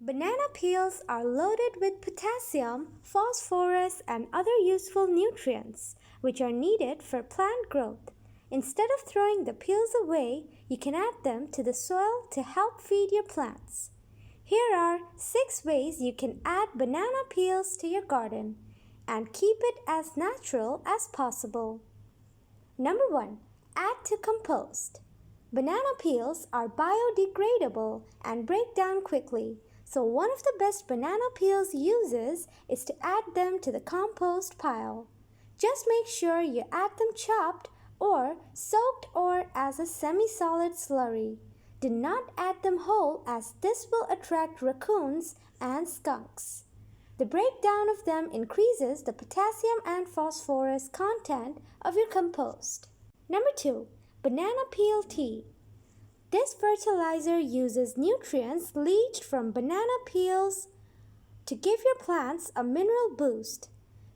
Banana peels are loaded with potassium, phosphorus, and other useful nutrients which are needed for plant growth. Instead of throwing the peels away, you can add them to the soil to help feed your plants. Here are 6 ways you can add banana peels to your garden and keep it as natural as possible. Number 1. Add to compost. Banana peels are biodegradable and break down quickly, so one of the best banana peels uses is to add them to the compost pile. Just make sure you add them chopped or soaked or as a semi-solid slurry. Do not add them whole as this will attract raccoons and skunks. The breakdown of them increases the potassium and phosphorus content of your compost. Number 2. Banana peel tea. This fertilizer uses nutrients leached from banana peels to give your plants a mineral boost.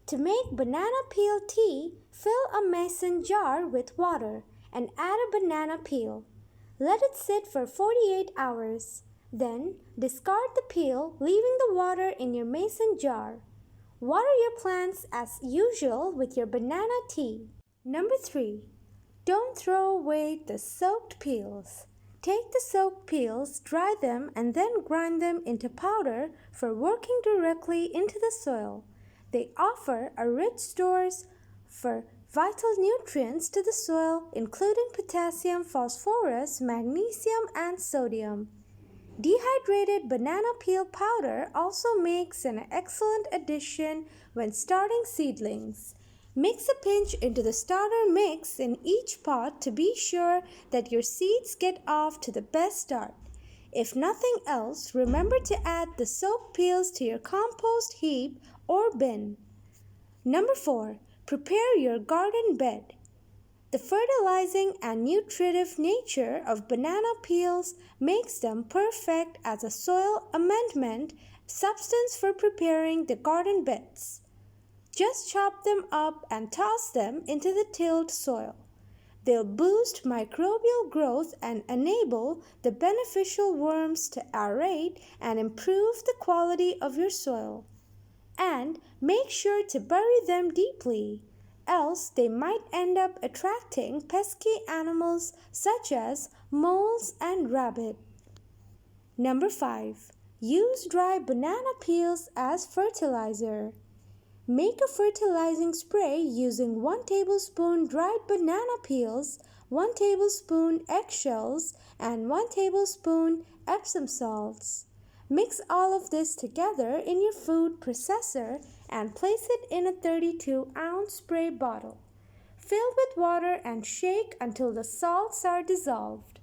To make banana peel tea, fill a mason jar with water and add a banana peel. Let it sit for 48 hours. Then, discard the peel, leaving the water in your mason jar. Water your plants as usual with your banana tea. Number 3. Don't throw away the soaked peels. Take the soaked peels, dry them, and then grind them into powder for working directly into the soil. They offer a rich source for vital nutrients to the soil, including potassium, phosphorus, magnesium, and sodium. Dehydrated banana peel powder also makes an excellent addition when starting seedlings. Mix a pinch into the starter mix in each pot to be sure that your seeds get off to the best start. If nothing else, remember to add the soaked peels to your compost heap or bin. Number 4. Prepare your garden bed. The fertilizing and nutritive nature of banana peels makes them perfect as a soil amendment substance for preparing the garden beds. Just chop them up and toss them into the tilled soil. They'll boost microbial growth and enable the beneficial worms to aerate and improve the quality of your soil. And make sure to bury them deeply, else they might end up attracting pesky animals such as moles and rabbit. Number 5. Use dry banana peels as fertilizer. Make a fertilizing spray using 1 tablespoon dried banana peels, 1 tablespoon eggshells, and 1 tablespoon epsom salts. Mix all of this together in your food processor and place it in a 32-ounce spray bottle. Fill with water and shake until the salts are dissolved.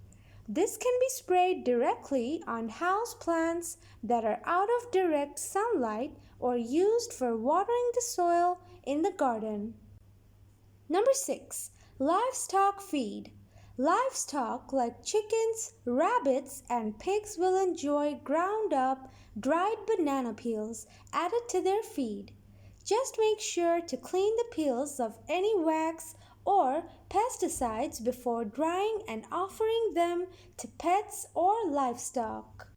This can be sprayed directly on house plants that are out of direct sunlight or used for watering the soil in the garden. Number 6. Livestock feed. Livestock like chickens, rabbits, and pigs will enjoy ground up, dried banana peels added to their feed. Just make sure to clean the peels of any wax or pesticides before drying and offering them to pets or livestock.